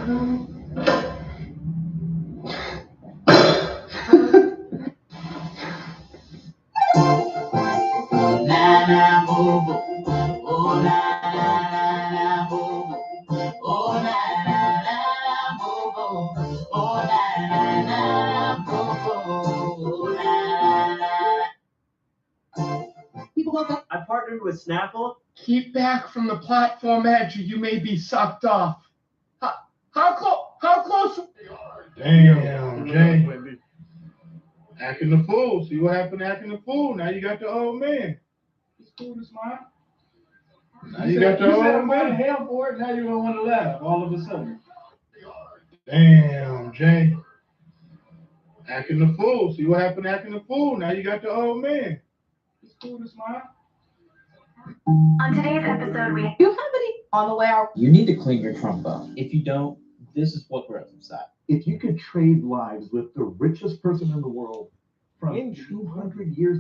I partnered with Snapple. Keep back from the platform edge or you may be sucked off. How close? Damn, Jay. Acting the fool. See what happened acting the fool. Now you got the old man. It's cool to smile. Now you got the old man. Hell for it. Now you're gonna want to laugh all of a sudden. Damn, Jay. Acting the fool. See what happened acting the fool. Now you got the old man. It's cool to smile. On today's episode, we do somebody on the way out. You need to clean your trunk up. If you don't, this is what grows inside. If you could trade lives with the richest person in the world from 200 years.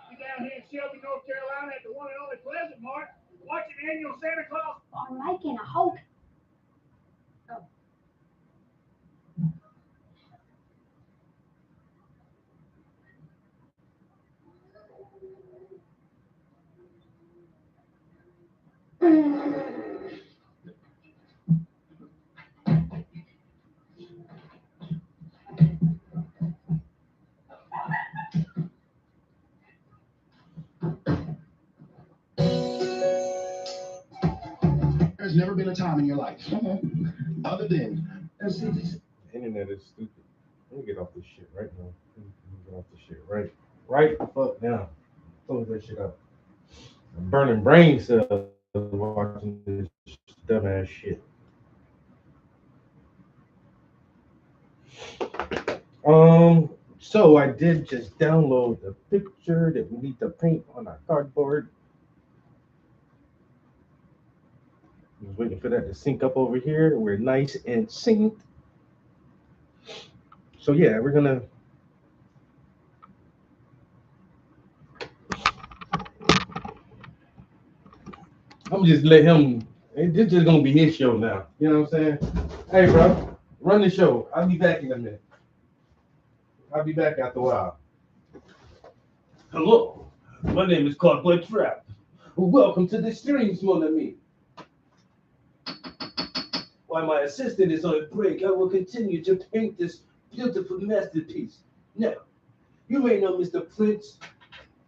You down here in Shelby, North Carolina at the one and only Pleasant Mart, watching annual Santa Claus. I'm making a hope. There's never been a time in your life other than The internet is stupid. Let me get off this shit right now. Let me get off this shit right the fuck now. Close that shit up. I'm burning brain cells watching this dumbass shit. So I did just download the picture that we need to paint on our cardboard. I was waiting for that to sync up over here. We're nice and synced. So yeah, we're gonna I'm just let him. This is gonna be his show now. You know what I'm saying? Hey, bro, run the show. I'll be back in a minute. I'll be back after a while. Hello, my name is Cardboard Trap. Welcome to the streams, mon ami. While my assistant is on break, I will continue to paint this beautiful masterpiece. Now, you may know Mr. Prince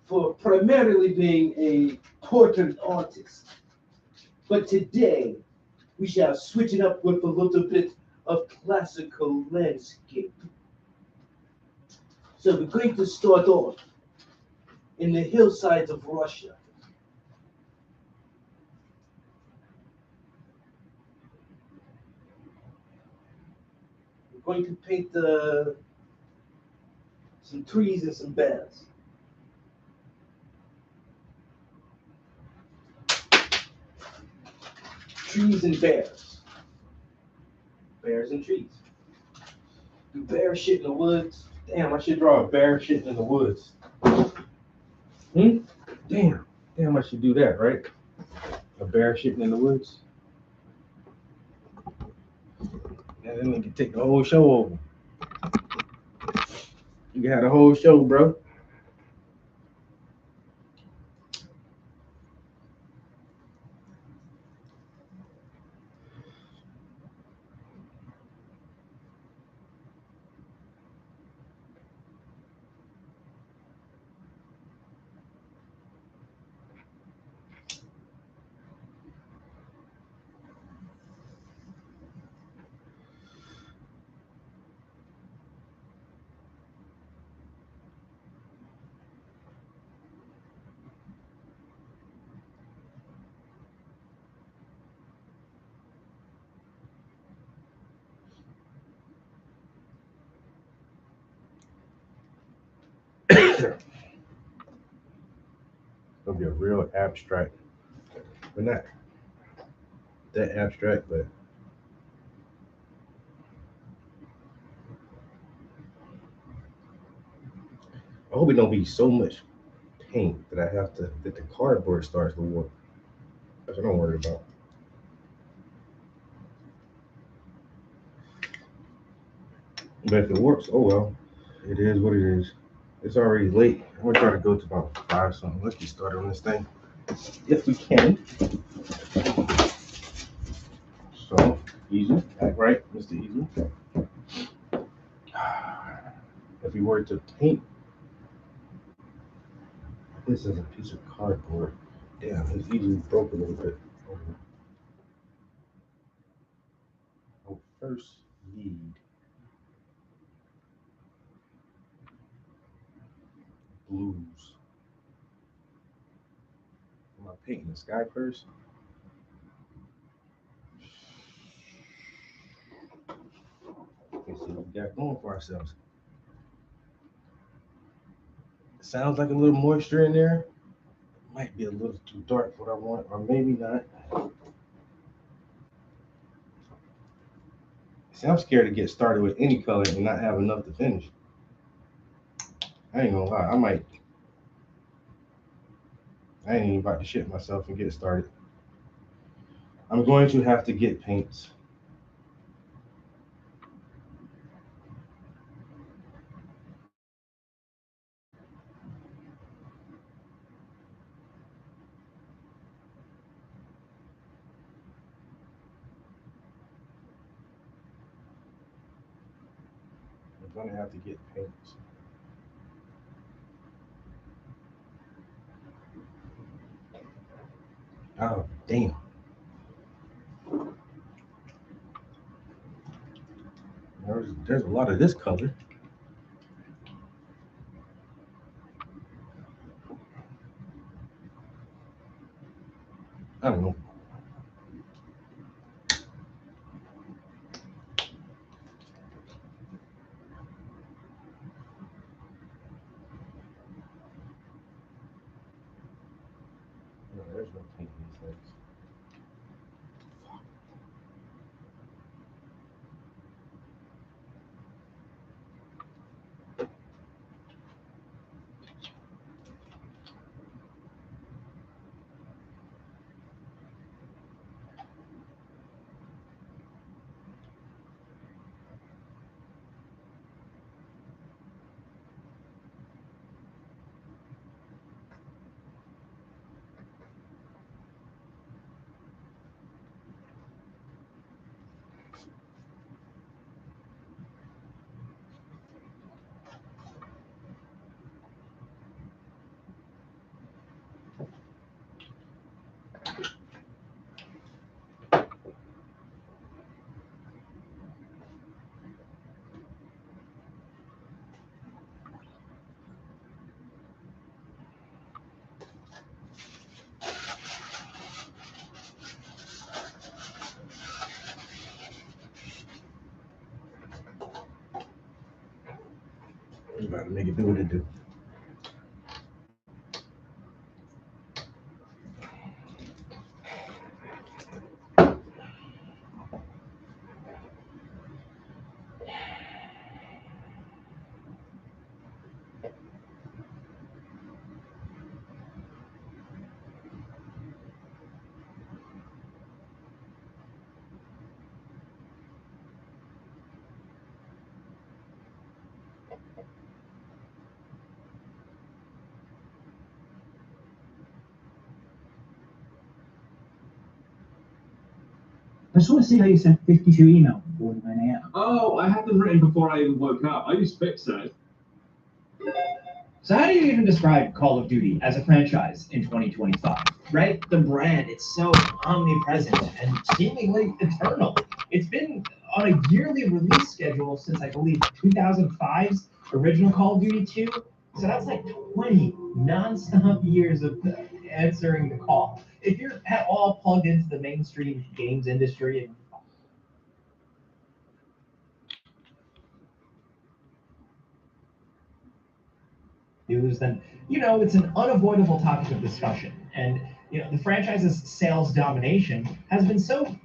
for primarily being a portrait artist. But today, we shall switch it up with a little bit of classical landscape. So we're going to start off in the hillsides of Russia. We're going to paint some trees and some bears. Trees and bears. Bears and trees. Do bear shit in the woods? Damn, I should draw a bear shit in the woods. Damn, I should do that, right? A bear shitting in the woods. And then we can take the whole show over. You can have the whole show, bro. It'll be a real abstract, but not that abstract, but I hope it don't be so much paint that that the cardboard starts to warp. That's what I'm worried about. But if it works, oh well. It is what it is. It's already late. I'm gonna try to go to about 5 something. Let's get started on this thing. If we can. So, easy. Act right, Mr. Easy. If we were to paint this as a piece of cardboard, damn, it's easily broke a little bit. I'll first need blues. Am I painting the sky first? Let's see what we got going for ourselves. Sounds like a little moisture in there. Might be a little too dark for what I want, or maybe not. See, I'm scared to get started with any color and not have enough to finish. I ain't gonna lie, I ain't even about to shit myself and get started. I'm going to have to get paints. I'm gonna have to get paints. Oh, damn. There's a lot of this color. I don't know. No, there's no paint in these things. I'm about to make it do what it do. I just want to see how you sent 52 emails before 9 a.m. Oh, I had them written before I even woke up. I use Fixo. So how do you even describe Call of Duty as a franchise in 2025? Right? The brand, it's so omnipresent and seemingly eternal. It's been on a yearly release schedule since, I believe, 2005's original Call of Duty 2. So that's like 20 non-stop years of answering the call. If you're at all plugged into the mainstream games industry and news, then it's an unavoidable topic of discussion. And the franchise's sales domination has been so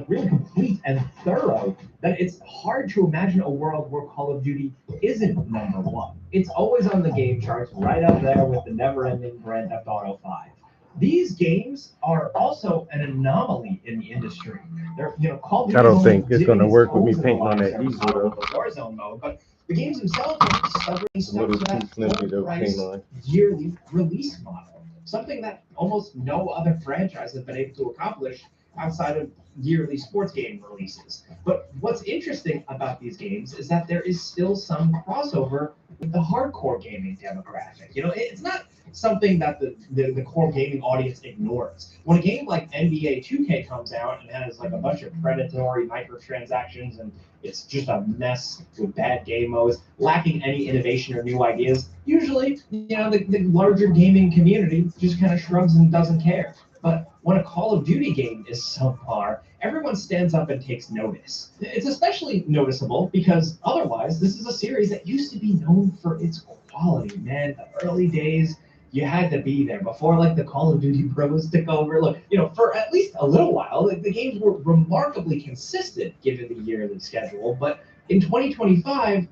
really complete and thorough that it's hard to imagine a world where Call of Duty isn't number one. It's always on the game charts, right up there with the never-ending Grand Theft Auto 5. these games are also an anomaly in the industry. They're, Call of Duty I don't is think only it's gonna dipping work with me toes in painting the on that water easel, though. of the Warzone mode, but the games themselves are discovering It's a stuff little for too that flimsy to full price paint on. yearly release model. Something that almost no other franchise has been able to accomplish outside of yearly sports game releases. But what's interesting about these games is that there is still some crossover with the hardcore gaming demographic. It's not something that the core gaming audience ignores. When a game like NBA 2K comes out and has like a bunch of predatory microtransactions and it's just a mess with bad game modes, lacking any innovation or new ideas, usually, the larger gaming community just kind of shrugs and doesn't care. But when a Call of Duty game is subpar, everyone stands up and takes notice. It's especially noticeable because otherwise, this is a series that used to be known for its quality, man. The early days, you had to be there before like the Call of Duty pros took over. Look, for at least a little while, the games were remarkably consistent given the yearly schedule. But in 2025,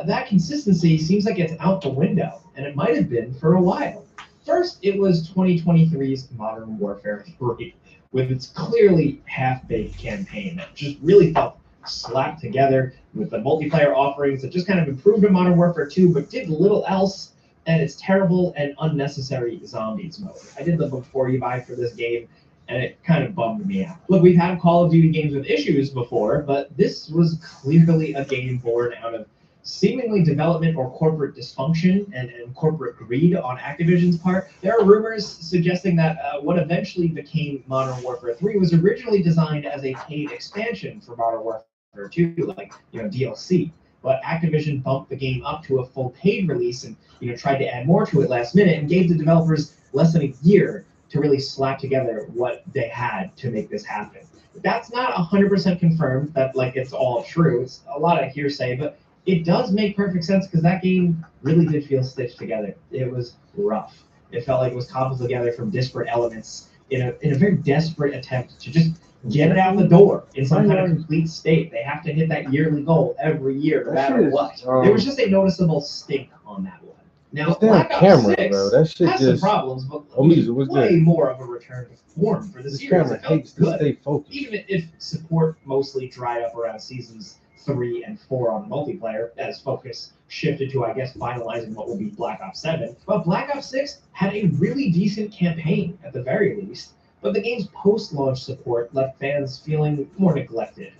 that consistency seems like it's out the window, and it might have been for a while. First, it was 2023's Modern Warfare 3, with its clearly half-baked campaign that just really felt slapped together with the multiplayer offerings that just kind of improved in Modern Warfare 2, but did little else, and its terrible and unnecessary zombies mode. I did the before you buy for this game, and it kind of bummed me out. Look, we've had Call of Duty games with issues before, but this was clearly a game born out of seemingly development or corporate dysfunction and corporate greed on Activision's part. There are rumors suggesting that what eventually became Modern Warfare 3 was originally designed as a paid expansion for Modern Warfare 2, like DLC. But Activision bumped the game up to a full paid release and tried to add more to it last minute and gave the developers less than a year to really slap together what they had to make this happen. That's not 100% confirmed that it's all true. It's a lot of hearsay, but it does make perfect sense because that game really did feel stitched together. It was rough. It felt like it was cobbled together from disparate elements in a very desperate attempt to just get it out the door in some kind of complete state. They have to hit that yearly goal every year, no matter what. There was just a noticeable stink on that one. Now, Black Ops 6 that shit has just, some problems, but was way good. more of a return to form for the This series. camera It felt hates to good. stay focused. Even if support mostly dried up around seasons 3 and 4 on multiplayer, as focus shifted to, I guess, finalizing what will be Black Ops 7. But Black Ops 6 had a really decent campaign, at the very least, but the game's post-launch support left fans feeling more neglected.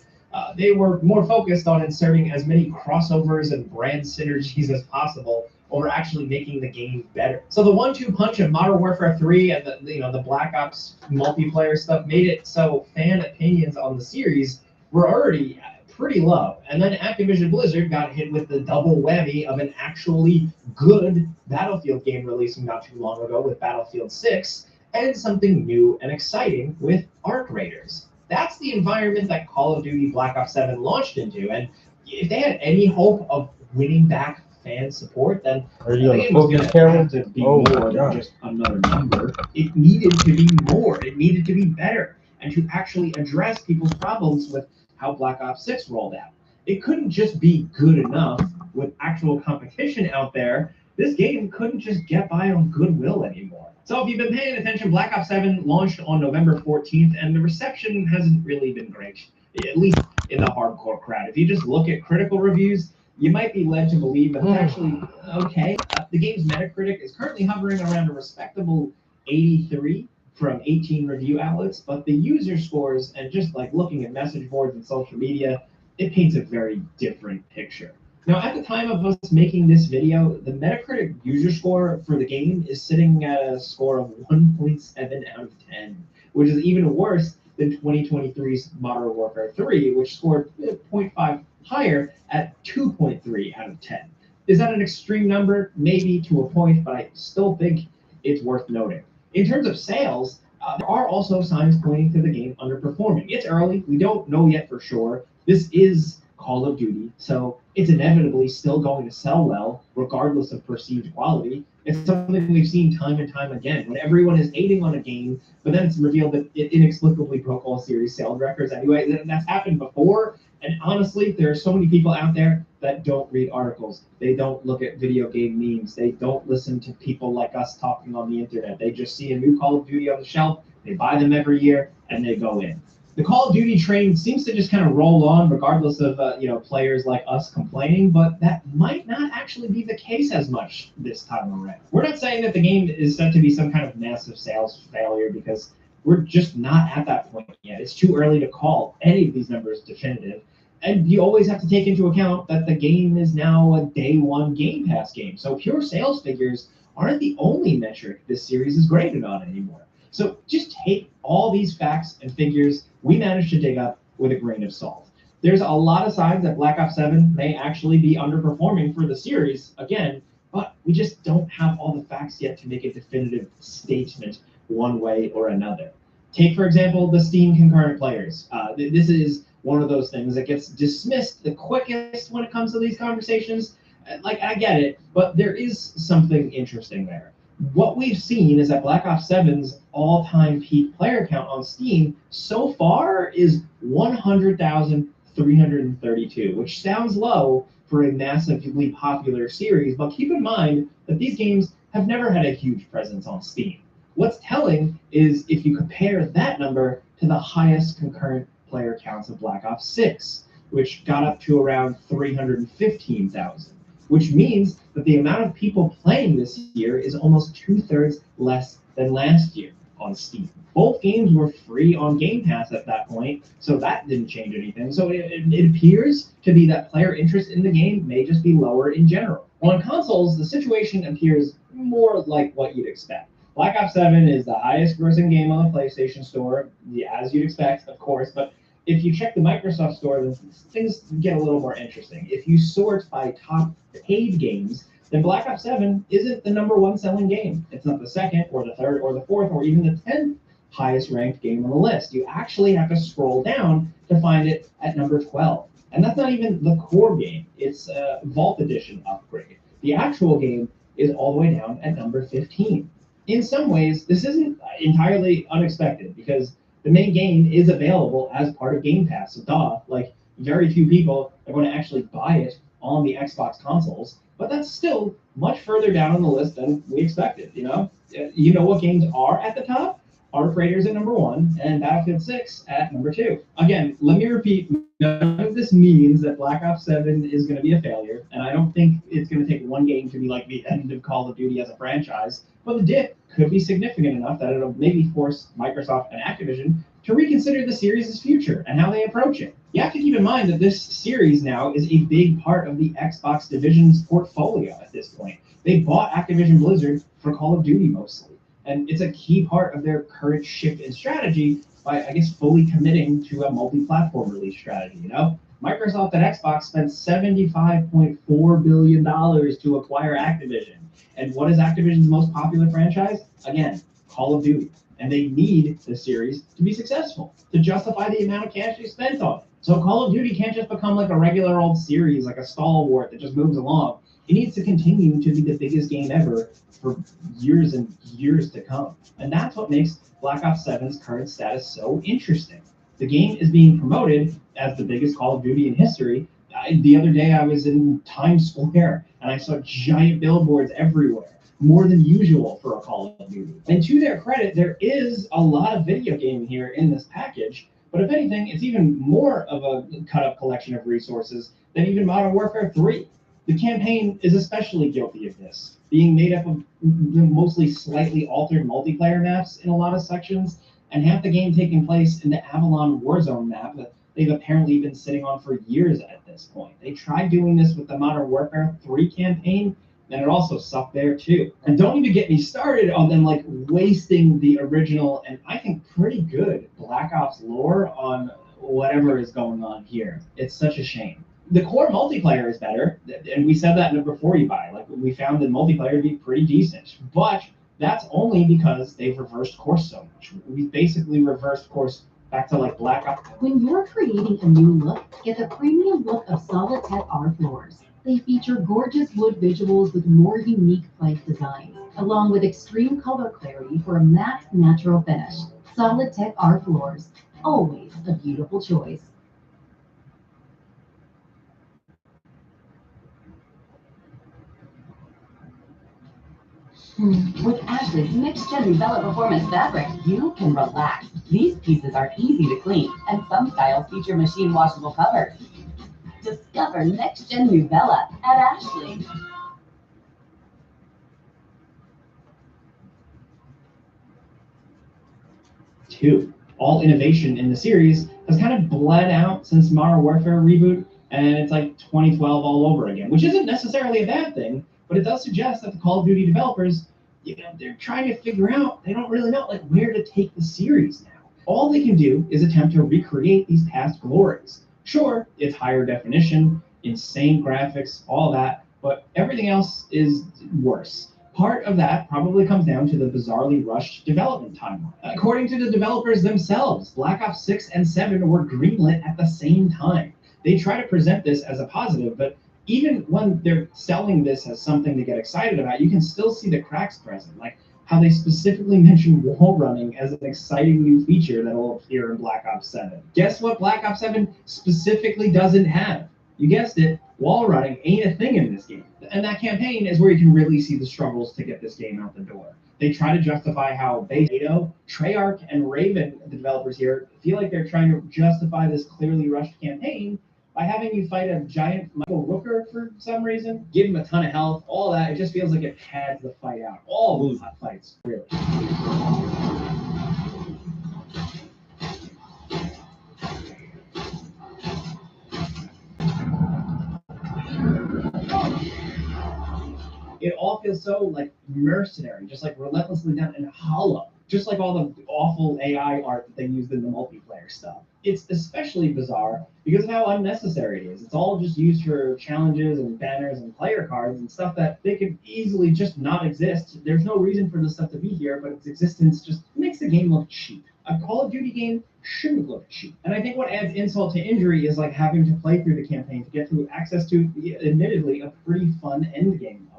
They were more focused on inserting as many crossovers and brand synergies as possible over actually making the game better. So the 1-2 punch of Modern Warfare 3 and the Black Ops multiplayer stuff made it so fan opinions on the series were already pretty low. And then Activision Blizzard got hit with the double whammy of an actually good Battlefield game releasing not too long ago with Battlefield 6, and something new and exciting with Arc Raiders. That's the environment that Call of Duty Black Ops 7 launched into, and if they had any hope of winning back fan support, then Are you the gonna game was focus going to camera? have to be Oh my more than God. just another number. It needed to be more. It needed to be better, and to actually address people's problems with how Black Ops 6 rolled out. It couldn't just be good enough with actual competition out there. This game couldn't just get by on goodwill anymore. So if you've been paying attention, Black Ops 7 launched on November 14th, and the reception hasn't really been great, at least in the hardcore crowd. If you just look at critical reviews, you might be led to believe that it's actually okay. The game's Metacritic is currently hovering around a respectable 83 from 18 review outlets, but the user scores and just looking at message boards and social media, it paints a very different picture. Now, at the time of us making this video, the Metacritic user score for the game is sitting at a score of 1.7 out of 10, which is even worse than 2023's Modern Warfare 3, which scored 0.5 higher at 2.3 out of 10. Is that an extreme number? Maybe to a point, but I still think it's worth noting. In terms of sales, there are also signs pointing to the game underperforming. It's early. We don't know yet for sure. This is Call of Duty, so it's inevitably still going to sell well, regardless of perceived quality. It's something we've seen time and time again. When everyone is hating on a game, but then it's revealed that it inexplicably broke all series sales records anyway. That's happened before. And honestly, there are so many people out there that don't read articles. They don't look at video game memes. They don't listen to people like us talking on the internet. They just see a new Call of Duty on the shelf, they buy them every year, and they go in. The Call of Duty train seems to just kind of roll on regardless of players like us complaining, but that might not actually be the case as much this time around. We're not saying that the game is set to be some kind of massive sales failure, because we're just not at that point yet. It's too early to call any of these numbers definitive. And you always have to take into account that the game is now a day one Game Pass game. So pure sales figures aren't the only metric this series is graded on anymore. So just take all these facts and figures we managed to dig up with a grain of salt. There's a lot of signs that Black Ops 7 may actually be underperforming for the series again, but we just don't have all the facts yet to make a definitive statement one way or another. Take, for example, the Steam concurrent players. This is one of those things that gets dismissed the quickest when it comes to these conversations. Like, I get it, but there is something interesting there. What we've seen is that Black Ops 7's all-time peak player count on Steam so far is 100,332, which sounds low for a massively popular series, but keep in mind that these games have never had a huge presence on Steam. What's telling is if you compare that number to the highest concurrent player counts of Black Ops 6, which got up to around 315,000. Which means that the amount of people playing this year is almost 2/3 less than last year on Steam. Both games were free on Game Pass at that point, so that didn't change anything. So it appears to be that player interest in the game may just be lower in general. On consoles, the situation appears more like what you'd expect. Black Ops 7 is the highest grossing game on the PlayStation Store, as you'd expect, of course, but if you check the Microsoft Store, then things get a little more interesting. If you sort by top paid games, then Black Ops 7 isn't the #1 selling game. It's not the second or the third or the fourth or even the 10th highest ranked game on the list. You actually have to scroll down to find it at number 12. And that's not even the core game. It's a Vault Edition upgrade. The actual game is all the way down at number 15. In some ways, this isn't entirely unexpected because the main game is available as part of Game Pass. So very few people are going to actually buy it on the Xbox consoles, but that's still much further down on the list than we expected, You know what games are at the top? Arc Raiders at number 1 and Battlefield 6 at number 2. Again, let me repeat, none of this means that Black Ops 7 is going to be a failure, and I don't think it's going to take one game to be like the end of Call of Duty as a franchise, but the dip could be significant enough that it'll maybe force Microsoft and Activision to reconsider the series' future and how they approach it. You have to keep in mind that this series now is a big part of the Xbox division's portfolio at this point. They bought Activision Blizzard for Call of Duty mostly. And it's a key part of their current shift in strategy by, fully committing to a multi-platform release strategy, Microsoft and Xbox spent $75.4 billion to acquire Activision. And what is Activision's most popular franchise? Again, Call of Duty. And they need the series to be successful, to justify the amount of cash they spent on it. So Call of Duty can't just become like a regular old series, like a stalwart that just moves along. It needs to continue to be the biggest game ever for years and years to come. And that's what makes Black Ops 7's current status so interesting. The game is being promoted as the biggest Call of Duty in history. The other day I was in Times Square and I saw giant billboards everywhere, more than usual for a Call of Duty. And to their credit, there is a lot of video game here in this package, but if anything, it's even more of a cut-up collection of resources than even Modern Warfare 3. The campaign is especially guilty of this, being made up of mostly slightly altered multiplayer maps in a lot of sections, and half the game taking place in the Avalon Warzone map that they've apparently been sitting on for years at this point. They tried doing this with the Modern Warfare 3 campaign, and it also sucked there too. And don't even get me started on them wasting the original and I think pretty good Black Ops lore on whatever is going on here. It's such a shame. The core multiplayer is better, and we said that before you buy. We found the multiplayer to be pretty decent, but that's only because they've reversed course so much. We basically reversed course back to like Black Ops. When you're creating a new look, get the premium look of Solidtech R floors. They feature gorgeous wood visuals with more unique plank designs, along with extreme color clarity for a matte natural finish. Solidtech R floors, always a beautiful choice. With Ashley's next-gen Revela Performance fabric, you can relax. These pieces are easy to clean, and some styles feature machine-washable covers. Discover next-gen Revela at Ashley. All innovation in the series has kind of bled out since Modern Warfare reboot, and it's like 2012 all over again, which isn't necessarily a bad thing, but it does suggest that the Call of Duty developers, they're trying to figure out, they don't really know like where to take the series now. All they can do is attempt to recreate these past glories. Sure, it's higher definition, insane graphics, all that, but everything else is worse. Part of that probably comes down to the bizarrely rushed development timeline. According to the developers themselves, Black Ops 6 and 7 were greenlit at the same time. They try to present this as a positive, but even when they're selling this as something to get excited about, you can still see the cracks present, like how they specifically mentioned wall running as an exciting new feature that will appear in Black Ops 7. Guess what Black Ops 7 specifically doesn't have? You guessed it, wall running ain't a thing in this game. And that campaign is where you can really see the struggles to get this game out the door. They try to justify how Beto, Treyarch, and Raven, the developers here, feel like they're trying to justify this clearly rushed campaign by having you fight a giant Michael Rooker for some reason, give him a ton of health, all that. It just feels like it pads the fight out. All those fights, really. It all feels so like mercenary, just like relentlessly done and hollow, just like all the awful AI art that they used in the multiplayer stuff. It's especially bizarre because of how unnecessary it is. It's all just used for challenges and banners and player cards and stuff that they could easily just not exist. There's no reason for this stuff to be here, but its existence just makes the game look cheap. A Call of Duty game shouldn't look cheap. And I think what adds insult to injury is like having to play through the campaign to get through access to, admittedly, a pretty fun endgame mode.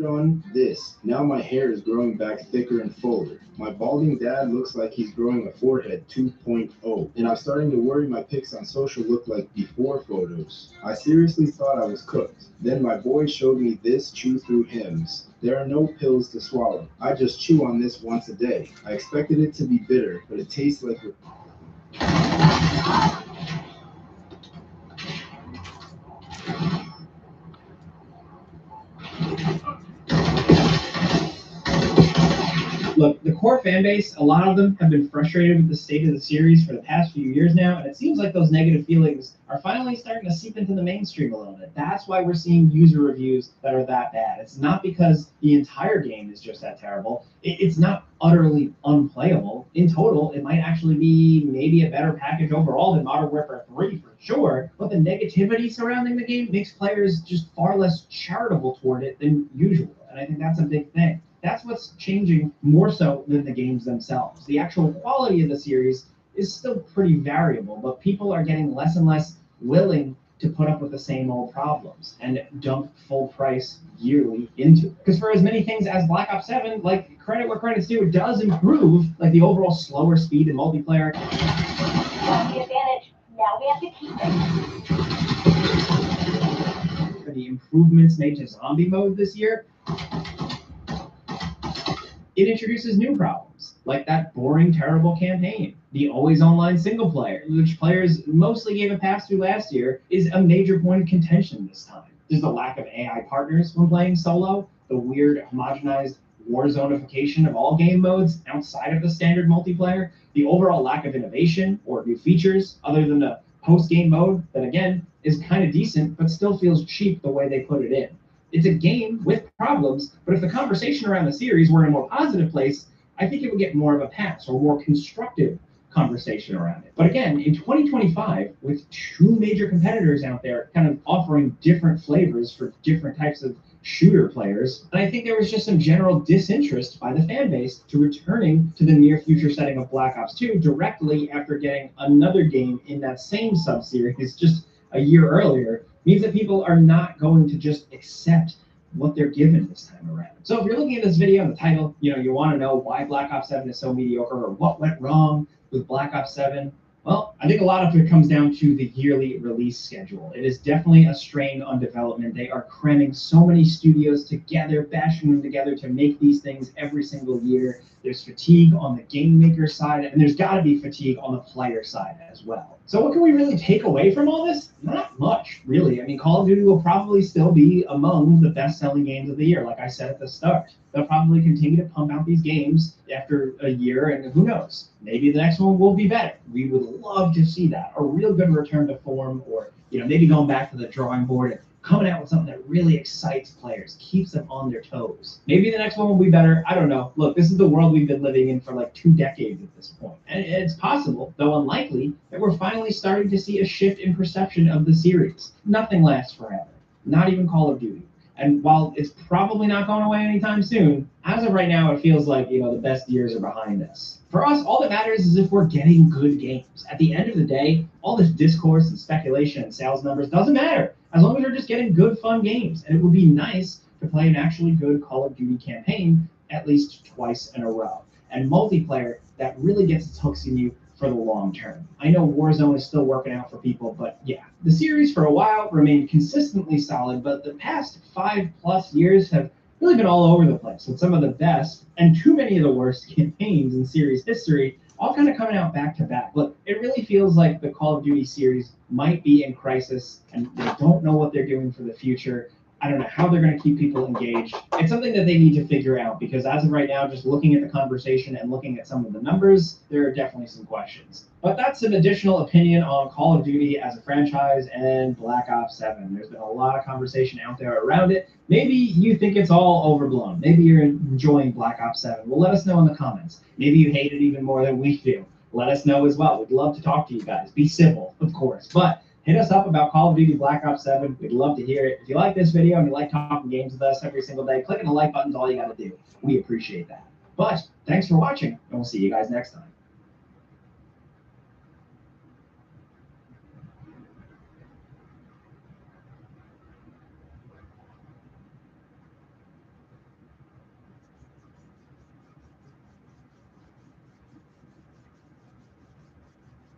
On this, now my hair is growing back thicker and fuller. My balding dad looks like he's growing a forehead 2.0, and I'm starting to worry my pics on social look like before photos. I seriously thought I was cooked. Then my boy showed me this chew through Hims. There are no pills to swallow. I just chew on this once a day. I expected it to be bitter, but it tastes like Look, the core fan base, a lot of them have been frustrated with the state of the series for the past few years now, and it seems like those negative feelings are finally starting to seep into the mainstream a little bit. That's why we're seeing user reviews that are that bad. It's not because the entire game is just that terrible. It's not utterly unplayable. In total, it might actually be maybe a better package overall than Modern Warfare 3 for sure, but the negativity surrounding the game makes players just far less charitable toward it than usual, and I think that's a big thing. That's what's changing more so than the games themselves. The actual quality of the series is still pretty variable, but people are getting less and less willing to put up with the same old problems and dump full price yearly into it. Because for as many things as Black Ops 7, like credit where credit's due, it does improve like the overall slower speed in multiplayer. That's the advantage. Now we have to keep it. The improvements made to zombie mode this year, it introduces new problems, like that boring, terrible campaign. The always online single player, which players mostly gave a pass through last year, is a major point of contention this time. There's the lack of AI partners when playing solo, the weird homogenized warzonification of all game modes outside of the standard multiplayer, the overall lack of innovation or new features other than the post-game mode that, again, is kind of decent but still feels cheap the way they put it in. It's a game with problems, but if the conversation around the series were in a more positive place, I think it would get more of a pass or more constructive conversation around it. But again, in 2025, with two major competitors out there kind of offering different flavors for different types of shooter players, and I think there was just some general disinterest by the fan base to returning to the near future setting of Black Ops 2 directly after getting another game in that same sub-series just a year earlier, means that people are not going to just accept what they're given this time around. So if you're looking at this video and the title, you want to know why Black Ops 7 is so mediocre or what went wrong with Black Ops 7, well, I think a lot of it comes down to the yearly release schedule. It is definitely a strain on development. They are cramming so many studios together, bashing them together to make these things every single year. There's fatigue on the game maker side, and there's got to be fatigue on the player side as well. So what can we really take away from all this? Not much, really. I mean, Call of Duty will probably still be among the best-selling games of the year, like I said at the start. They'll probably continue to pump out these games after a year, and who knows? Maybe the next one will be better. We would love to see that. A real good return to form, or maybe going back to the drawing board and coming out with something that really excites players, keeps them on their toes. Maybe the next one will be better. I don't know. Look, this is the world we've been living in for like 2 decades at this point. And it's possible, though unlikely, that we're finally starting to see a shift in perception of the series. Nothing lasts forever. Not even Call of Duty. And while it's probably not going away anytime soon, as of right now, it feels like, the best years are behind us. For us, all that matters is if we're getting good games. At the end of the day, all this discourse and speculation and sales numbers doesn't matter, as long as we're just getting good, fun games. And it would be nice to play an actually good Call of Duty campaign at least twice in a row. And multiplayer that really gets its hooks in you for the long term. I know Warzone is still working out for people, but yeah. The series for a while remained consistently solid, but the past 5+ years have really been all over the place, with some of the best and too many of the worst campaigns in series history all kind of coming out back to back. Look, it really feels like the Call of Duty series might be in crisis, and they don't know what they're doing for the future. I don't know how they're going to keep people engaged. It's something that they need to figure out, because as of right now, just looking at the conversation and looking at some of the numbers, there are definitely some questions. But that's an additional opinion on Call of Duty as a franchise and Black Ops 7. There's been a lot of conversation out there around it. Maybe you think it's all overblown. Maybe you're enjoying Black Ops 7. Well, let us know in the comments. Maybe you hate it even more than we do. Let us know as well. We'd love to talk to you guys. Be civil, of course. But hit us up about Call of Duty Black Ops 7. We'd love to hear it. If you like this video and you like talking games with us every single day, clicking the like button is all you got to do. We appreciate that. But thanks for watching, and we'll see you guys next time.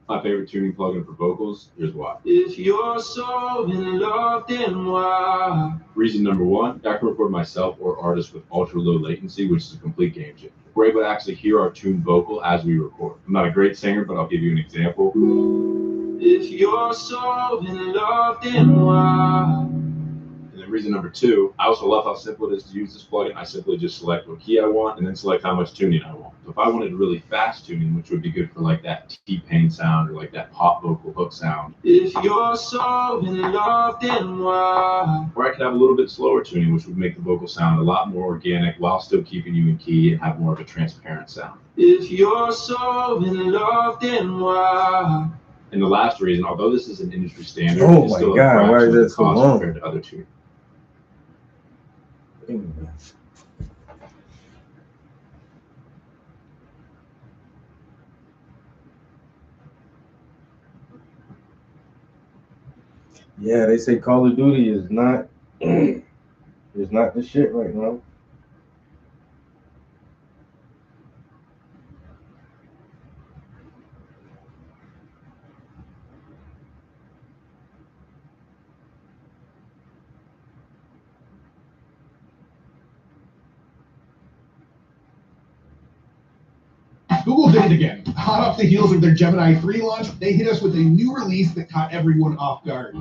My favorite tuning plugin for vocals, here's why. If you're so in love, then why? Reason number 1, I can record myself or artists with ultra low latency, which is a complete game changer. We're able to actually hear our tuned vocal as we record. I'm not a great singer, but I'll give you an example. If you're so in love, then why? And then reason number 2, I also love how simple it is to use this plugin. I simply just select what key I want and then select how much tuning I want. So if I wanted really fast tuning, which would be good for like that T-Pain sound or like that pop vocal hook sound. If you're so in love, then why? Or I could have a little bit slower tuning, which would make the vocal sound a lot more organic while still keeping you in key and have more of a transparent sound. If you're so in love, then why? And the last reason, although this is an industry standard, Oh it's my still God, a why fraction is of it the so cost long? compared to other tuning. Yeah, they say Call of Duty is not is not the shit right now. Google did it again. Hot off the heels of their Gemini 3 launch, they hit us with a new release that caught everyone off guard.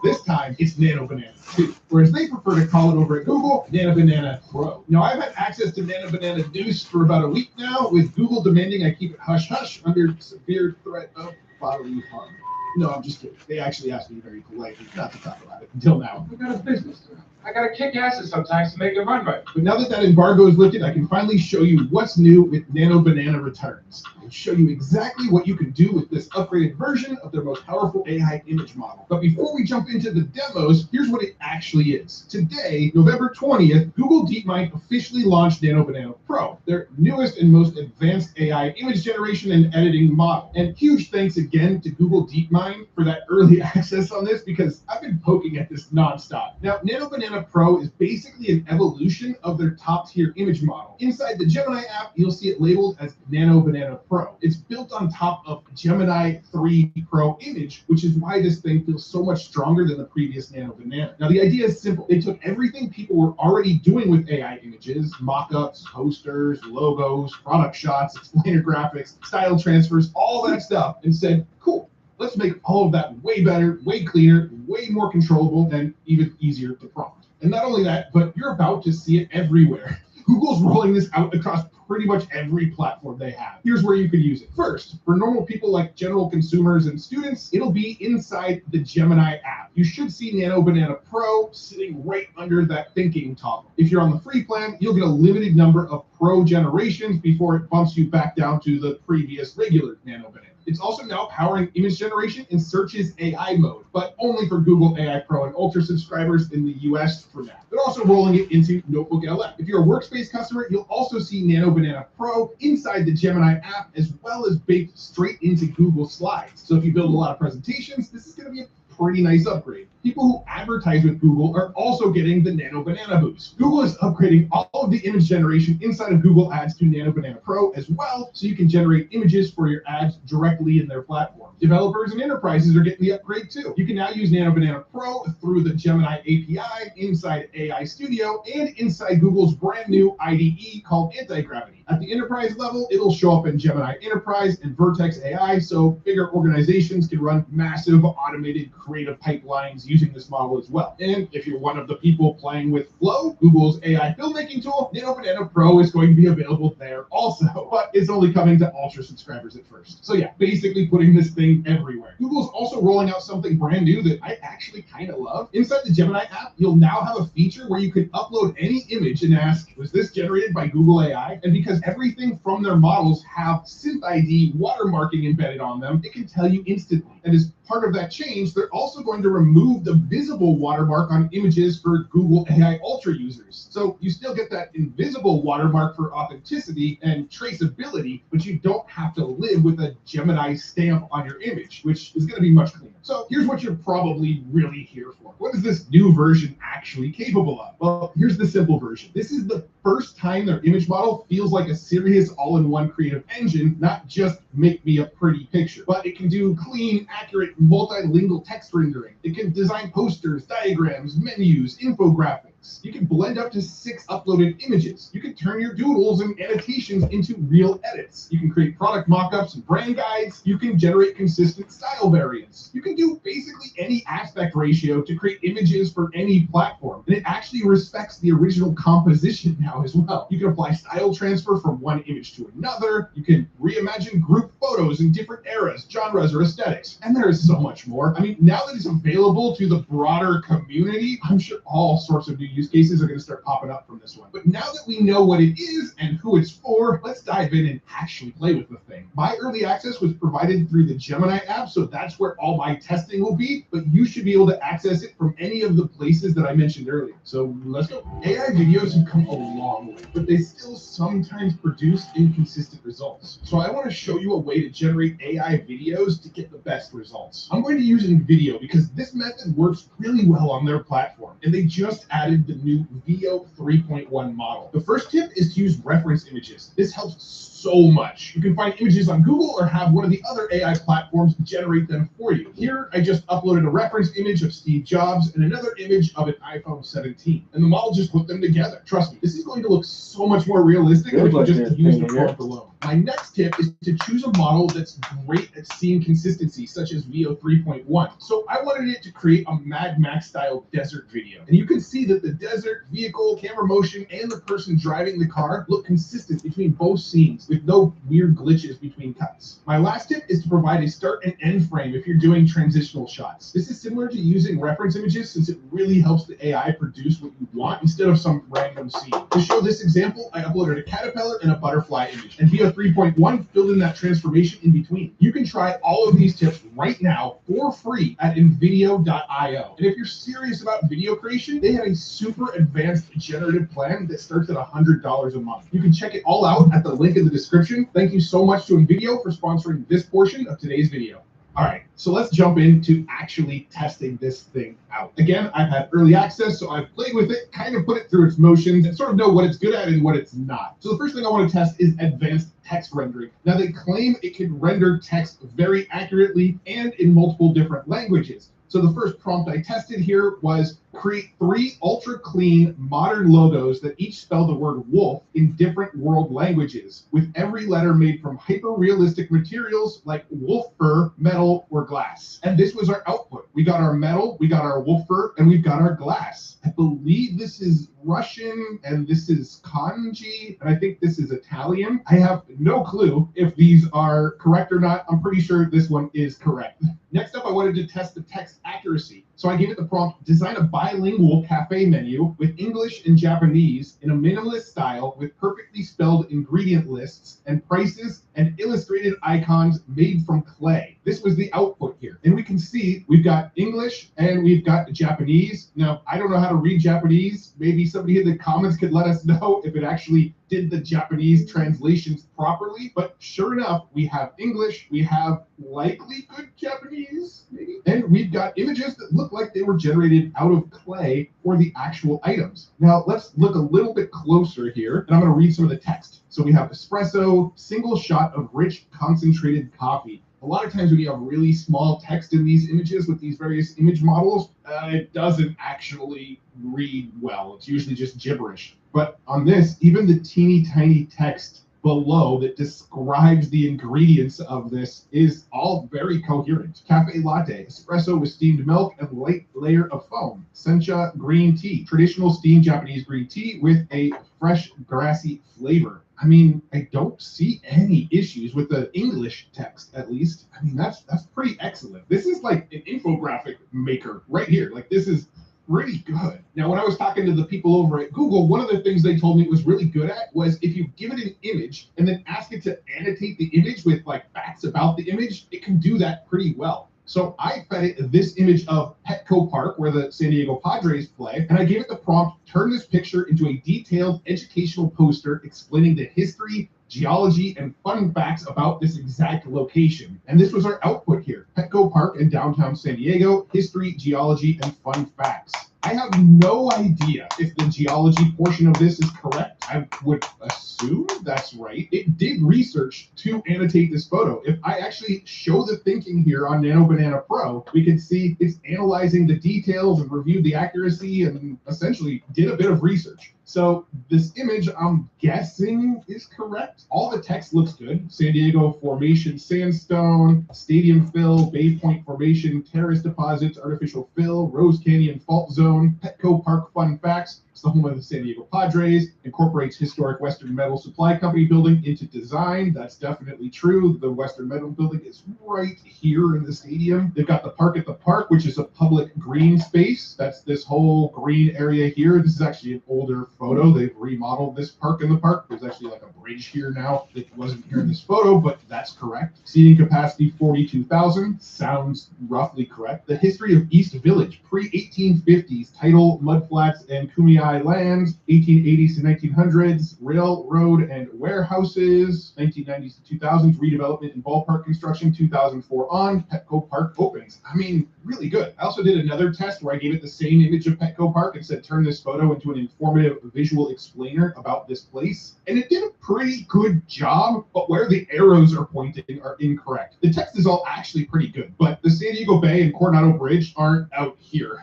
This time, it's Nano Banana 2, or as they prefer to call it over at Google, Nano Banana Pro. Now, I've had access to Nano Banana Deuce for about a week now, with Google demanding I keep it hush-hush under severe threat of bodily harm. No, I'm just kidding. They actually asked me very politely not to talk about it until now. We got a business. I gotta kick asses sometimes to make it run right. But now that that embargo is lifted, I can finally show you what's new with Nano Banana Returns and show you exactly what you can do with this upgraded version of their most powerful AI image model. But before we jump into the demos, here's what it actually is. Today, November 20th, Google DeepMind officially launched Nano Banana Pro, their newest and most advanced AI image generation and editing model. And huge thanks again to Google DeepMind for that early access on this, because I've been poking at this nonstop. Now, Nano Banana Pro is basically an evolution of their top tier image model. Inside the Gemini app, you'll see it labeled as Nano Banana Pro. It's built on top of Gemini 3 Pro image, which is why this thing feels so much stronger than the previous Nano Banana. Now, the idea is simple. They took everything people were already doing with AI images, mock-ups, posters, logos, product shots, explainer graphics, style transfers, all that stuff, and said, cool, let's make all of that way better, way cleaner, way more controllable, and even easier to prompt. And not only that, but you're about to see it everywhere. Google's rolling this out across pretty much every platform they have. Here's where you can use it. First, for normal people like general consumers and students, it'll be inside the Gemini app. You should see Nano Banana Pro sitting right under that thinking toggle. If you're on the free plan, you'll get a limited number of Pro generations before it bumps you back down to the previous regular Nano Banana. It's also now powering image generation in Search's AI mode, but only for Google AI Pro and Ultra subscribers in the US for now. They're also rolling it into Notebook LM. If you're a Workspace customer, you'll also see Nano Banana Pro inside the Gemini app, as well as baked straight into Google Slides. So if you build a lot of presentations, this is going to be a pretty nice upgrade. People who advertise with Google are also getting the Nano Banana boost. Google is upgrading all of the image generation inside of Google Ads to Nano Banana Pro as well, so you can generate images for your ads directly in their platform. Developers and enterprises are getting the upgrade too. You can now use Nano Banana Pro through the Gemini API inside AI Studio and inside Google's brand new IDE called Anti-Gravity. At the enterprise level, it'll show up in Gemini Enterprise and Vertex AI, so bigger organizations can run massive automated creative pipelines using this model as well. And if you're one of the people playing with Flow, Google's AI filmmaking tool, Nano Banana Pro is going to be available there also, but it's only coming to Ultra subscribers at first. So yeah, basically putting this thing everywhere. Google's also rolling out something brand new that I actually kind of love. Inside the Gemini app, you'll now have a feature where you can upload any image and ask, was this generated by Google AI? And because everything from their models have SynthID watermarking embedded on them, it can tell you instantly. And as part of that change, they're also going to remove the visible watermark on images for Google AI Ultra users. So you still get that invisible watermark for authenticity and traceability, but you don't have to live with a Gemini stamp on your image, which is going to be much cleaner. So here's what you're probably really here for. What is this new version actually capable of? Well, here's the simple version. This is the first time their image model feels like a serious all-in-one creative engine, not just make me a pretty picture, but it can do clean, accurate, multilingual text rendering. It can design posters, diagrams, menus, infographics. You can blend up to 6 uploaded images. You can turn your doodles and annotations into real edits. You can create product mock-ups and brand guides. You can generate consistent style variants. You can do basically any aspect ratio to create images for any platform. And it actually respects the original composition now as well. You can apply style transfer from one image to another. You can reimagine group photos in different eras, genres, or aesthetics. And there is so much more. I mean, now that it's available to the broader community, I'm sure all sorts of new use cases are going to start popping up from this one. But now that we know what it is and who it's for, let's dive in and actually play with the thing. My early access was provided through the Gemini app, so that's where all my testing will be, but you should be able to access it from any of the places that I mentioned earlier. So let's go. AI videos have come a long way, but they still sometimes produce inconsistent results. So I want to show you a way to generate AI videos to get the best results. I'm going to use InVideo because this method works really well on their platform, and they just added the new Veo 3.1 model. The first tip is to use reference images. This helps so much. You can find images on Google or have one of the other AI platforms generate them for you. Here, I just uploaded a reference image of Steve Jobs and another image of an iPhone 17, and the model just put them together. Trust me, this is going to look so much more realistic if you just use the prompt alone. My next tip is to choose a model that's great at scene consistency, such as Veo 3.1. So I wanted it to create a Mad Max style desert video. And you can see that the desert, vehicle, camera motion, and the person driving the car look consistent between both scenes, with with no weird glitches between cuts. My last tip is to provide a start and end frame if you're doing transitional shots. This is similar to using reference images since it really helps the AI produce what you want instead of some random scene. To show this example, I uploaded a caterpillar and a butterfly image, and via 3.1 filled in that transformation in between. You can try all of these tips right now for free at nvideo.io. And if you're serious about video creation, they have a super advanced generative plan that starts at $100 a month. You can check it all out at the link in the description. Thank you so much to NVIDIA for sponsoring this portion of today's video. All right, so let's jump into actually testing this thing out. Again, I've had early access, so I've played with it, kind of put it through its motions, and sort of know what it's good at and what it's not. So the first thing I want to test is advanced text rendering. Now, they claim it can render text very accurately and in multiple different languages. So the first prompt I tested here was create 3 ultra clean modern logos that each spell the word wolf in different world languages, with every letter made from hyper-realistic materials like wolf fur, metal, or glass. And this was our output. We got our metal, we got our wolf fur, and we've got our glass. I believe this is Russian, and this is kanji, and I think this is Italian. I have no clue if these are correct or not. I'm pretty sure this one is correct. Next up, I wanted to test the text accuracy. So I gave it the prompt, design a bilingual cafe menu with English and Japanese in a minimalist style with perfectly spelled ingredient lists and prices and illustrated icons made from clay. This was the output here. And we can see we've got English and we've got Japanese. Now, I don't know how to read Japanese. Maybe somebody in the comments could let us know if it actually did the Japanese translations properly. But sure enough, we have English, we have likely good Japanese, maybe, and we've got images that look like they were generated out of clay for the actual items. Now, let's look a little bit closer here, and I'm going to read some of the text. So we have espresso, single shot of rich concentrated coffee. A lot of times when you have really small text in these images with these various image models, it doesn't actually read well. It's usually just gibberish. But on this, even the teeny tiny text below that describes the ingredients of this is all very coherent. Cafe latte, espresso with steamed milk and light layer of foam. Sencha green tea, traditional steamed Japanese green tea with a fresh grassy flavor. I mean, I don't see any issues with the English text, at least. I mean, that's pretty excellent. This is like an infographic maker right here. Like, this is pretty good. Now, when I was talking to the people over at Google, one of the things they told me it was really good at was if you give it an image and then ask it to annotate the image with like facts about the image, it can do that pretty well. So I fed it this image of Petco Park, where the San Diego Padres play, and I gave it the prompt, turn this picture into a detailed educational poster explaining the history, geology, and fun facts about this exact location. And this was our output here. Petco Park in downtown San Diego, history, geology, and fun facts. I have no idea if the geology portion of this is correct. I would assume that's right. It did research to annotate this photo. If I actually show the thinking here on Nano Banana Pro, we can see it's analyzing the details and reviewed the accuracy and essentially did a bit of research. So this image, I'm guessing, is correct. All the text looks good. San Diego Formation Sandstone, Stadium Fill, Bay Point Formation, Terrace Deposits, Artificial Fill, Rose Canyon Fault Zone, Petco Park Fun Facts. It's the home of the San Diego Padres, incorporates historic Western Metal Supply Company building into design. That's definitely true. The Western Metal building is right here in the stadium. They've got the Park at the Park, which is a public green space. That's this whole green area here. This is actually an older photo. They've remodeled this Park in the Park. There's actually like a bridge here now that wasn't here in this photo, but that's correct. Seating capacity 42,000. Sounds roughly correct. The history of East Village, pre-1850s, title, mudflats, and Kumeyaay lands, 1880s to 1900s, railroad and warehouses, 1990s to 2000s, redevelopment and ballpark construction, 2004 on, Petco Park opens. I mean, really good. I also did another test where I gave it the same image of Petco Park and said, turn this photo into an informative visual explainer about this place. And it did a pretty good job, but where the arrows are pointing are incorrect. The text is all actually pretty good, but the San Diego Bay and Coronado Bridge aren't out here.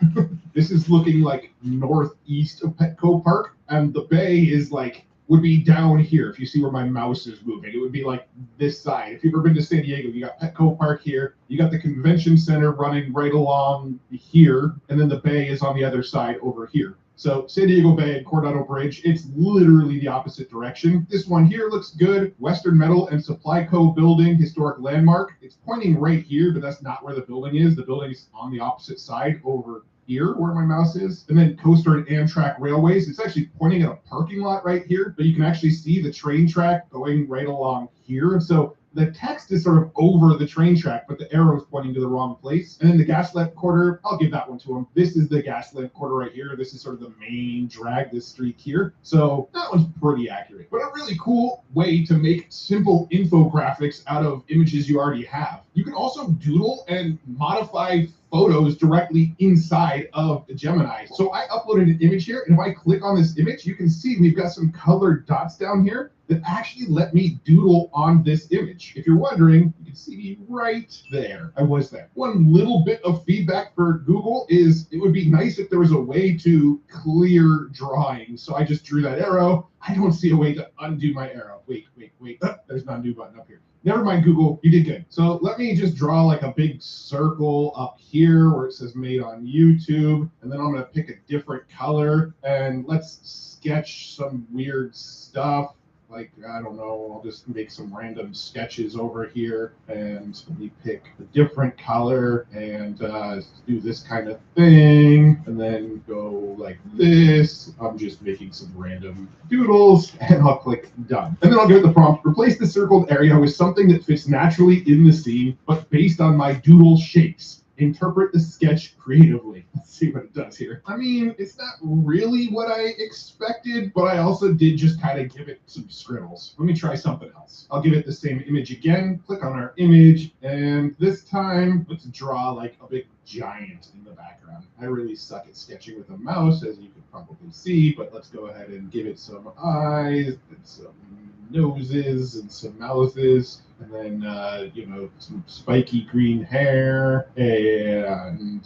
This is looking like northeast of Petco Park, and the bay is like, would be down here. If you see where my mouse is moving, it would be like this side. If you've ever been to San Diego, you got Petco Park here, you got the convention center running right along here, and then the bay is on the other side over here. So San Diego Bay and Coronado Bridge, it's literally the opposite direction. This one here looks good. Western Metal and Supply Co. building, historic landmark. It's pointing right here, but that's not where the building is. The building is on the opposite side over here where my mouse is. And then Coaster and Amtrak Railways. It's actually pointing at a parking lot right here, but you can actually see the train track going right along here. So the text is sort of over the train track, but the arrow is pointing to the wrong place. And then the Gaslamp Quarter, I'll give that one to him. This is the Gaslamp Quarter right here. This is sort of the main drag, this streak here. So that one's pretty accurate. But a really cool way to make simple infographics out of images you already have. You can also doodle and modify photos directly inside of Gemini. So I uploaded an image here, and if I click on this image, you can see we've got some colored dots down here that actually let me doodle on this image. If you're wondering, you can see me right there. I was there. One little bit of feedback for Google is it would be nice if there was a way to clear drawings. So I just drew that arrow. I don't see a way to undo my arrow. Wait. There's an undo button up here. Never mind, Google, you did good. So let me just draw like a big circle up here where it says made on YouTube. And then I'm gonna pick a different color and let's sketch some weird stuff. Like, I don't know, I'll just make some random sketches over here and let me pick a different color and do this kind of thing and then go like this. I'm just making some random doodles and I'll click done. And then I'll give it the prompt, replace the circled area with something that fits naturally in the scene, but based on my doodle shapes. Interpret the sketch creatively. Let's see what it does here. I mean, it's not really what I expected, but I also did just kind of give it some scribbles. Let me try something else. I'll give it the same image again, click on our image, and this time, let's draw like a big giant in the background. I really suck at sketching with a mouse, as you can probably see, but let's go ahead and give it some eyes and some noses and some mouths. And then, some spiky green hair and,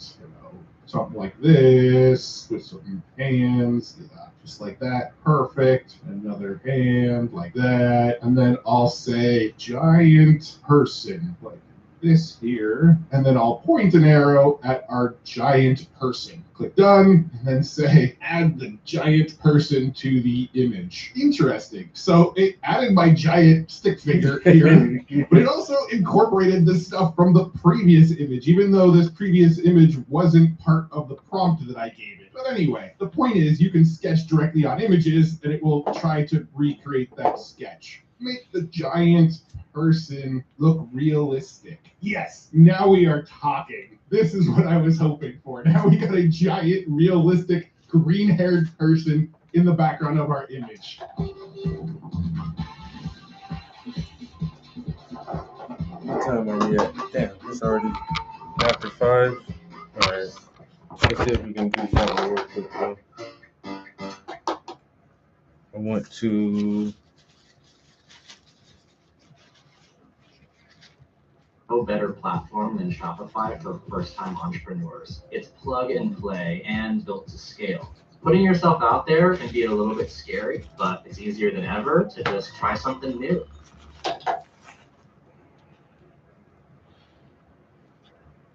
something like this with some hands, just like that. Perfect. Another hand like that. And then I'll say giant person like this here. And then I'll point an arrow at our giant person. Click done, and then say, add the giant person to the image. Interesting. So it added my giant stick figure here, but it also incorporated the stuff from the previous image, even though this previous image wasn't part of the prompt that I gave it. But anyway, the point is you can sketch directly on images, and it will try to recreate that sketch. Make the giant person look realistic. Yes, now we are talking. This is what I was hoping for. Now we got a giant, realistic, green-haired person in the background of our image. What time are we at? Damn, it's already after 5. All right, let's see if we can do something real quick, though. I want to... No better platform than Shopify for first-time entrepreneurs. It's plug and play and built to scale. Putting yourself out there can be a little bit scary, but it's easier than ever to just try something new.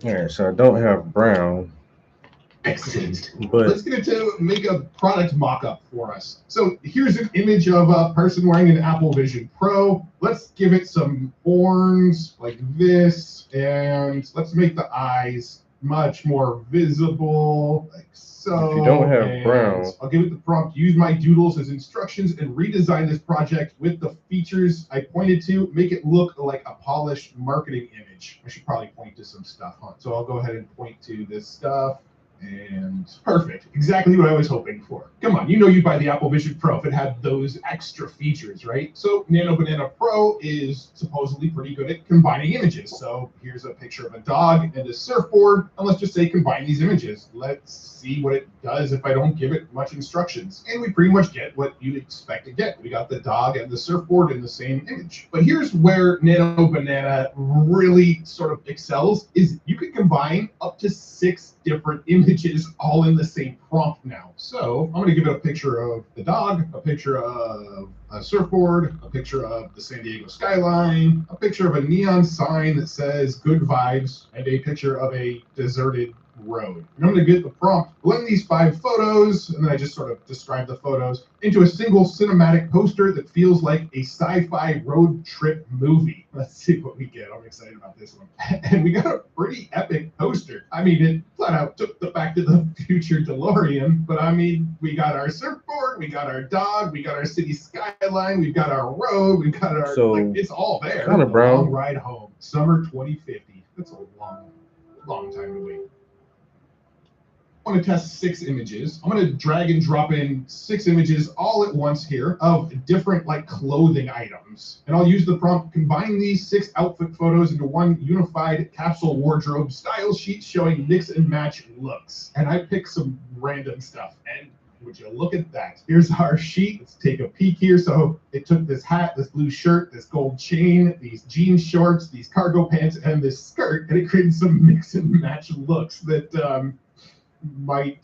All right, so I don't have brown. Excellent. But let's get it to make a product mock-up for us. So here's an image of a person wearing an Apple Vision Pro. Let's give it some horns like this, and let's make the eyes much more visible, like so. If you don't have and brown, I'll give it the prompt, use my doodles as instructions and redesign this project with the features I pointed to, make it look like a polished marketing image. I should probably point to some stuff, huh? So I'll go ahead and point to this stuff. And perfect. Exactly what I was hoping for. Come on, you'd buy the Apple Vision Pro if it had those extra features, right? So Nano Banana Pro is supposedly pretty good at combining images. So here's a picture of a dog and a surfboard. And let's just say combine these images. Let's see what it does if I don't give it much instructions. And we pretty much get what you'd expect to get. We got the dog and the surfboard in the same image. But here's where Nano Banana really sort of excels, is you can combine up to 6 different images all in the same prompt now. So I'm going to give it a picture of the dog, a picture of a surfboard, a picture of the San Diego skyline, a picture of a neon sign that says good vibes, and a picture of a deserted road. And I'm going to get the prompt, blend these 5 photos, and then I just sort of describe the photos into a single cinematic poster that feels like a sci-fi road trip movie. Let's see what we get. I'm excited about this one. And we got a pretty epic poster. I mean, it flat out took the Back to the Future DeLorean, but I mean, we got our surfboard, we got our dog, we got our city skyline, we've got our road, we've got our, it's all there. Kinda brown. Long ride home. Summer 2050. That's a long time to wait. I want to test 6 images. I'm going to drag and drop in 6 images all at once here of different like clothing items. And I'll use the prompt, combine these 6 outfit photos into one unified capsule wardrobe style sheet showing mix and match looks. And I picked some random stuff. And would you look at that? Here's our sheet. Let's take a peek here. So it took this hat, this blue shirt, this gold chain, these jean shorts, these cargo pants, and this skirt, and it created some mix and match looks that might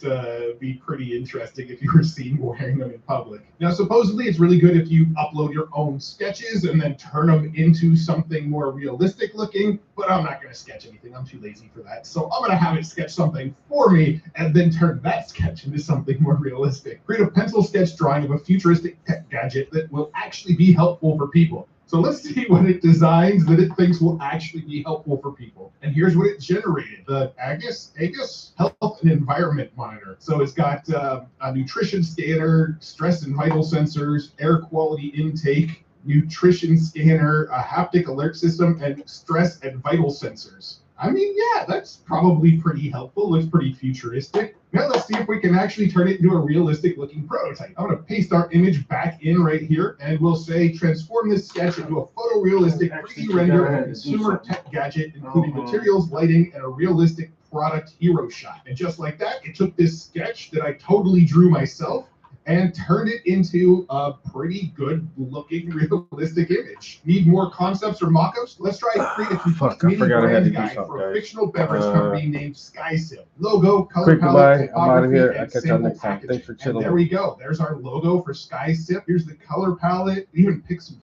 be pretty interesting if you were seen wearing them in public. Now, supposedly it's really good if you upload your own sketches and then turn them into something more realistic looking, but I'm not going to sketch anything. I'm too lazy for that. So I'm going to have it sketch something for me and then turn that sketch into something more realistic. Create a pencil sketch drawing of a futuristic tech gadget that will actually be helpful for people. So let's see what it designs that it thinks will actually be helpful for people. And here's what it generated. The Agus Health and Environment Monitor. So it's got a nutrition scanner, stress and vital sensors, air quality intake, nutrition scanner, a haptic alert system, and stress and vital sensors. I mean, yeah, that's probably pretty helpful. Looks pretty futuristic. Now let's see if we can actually turn it into a realistic looking prototype. I'm going to paste our image back in right here, and we'll say transform this sketch into a photorealistic 3D render of a consumer tech gadget, including materials, lighting, and a realistic product hero shot. And just like that, it took this sketch that I totally drew myself and turned it into a pretty good looking realistic image. Need more concepts or mock-ups? Let's try to create a complete mini brand guide for a fictional beverage company named SkySip. Logo, color palette, typography, and sample packaging. And there we go. There's our logo for SkySip. Here's the color palette. We even picked some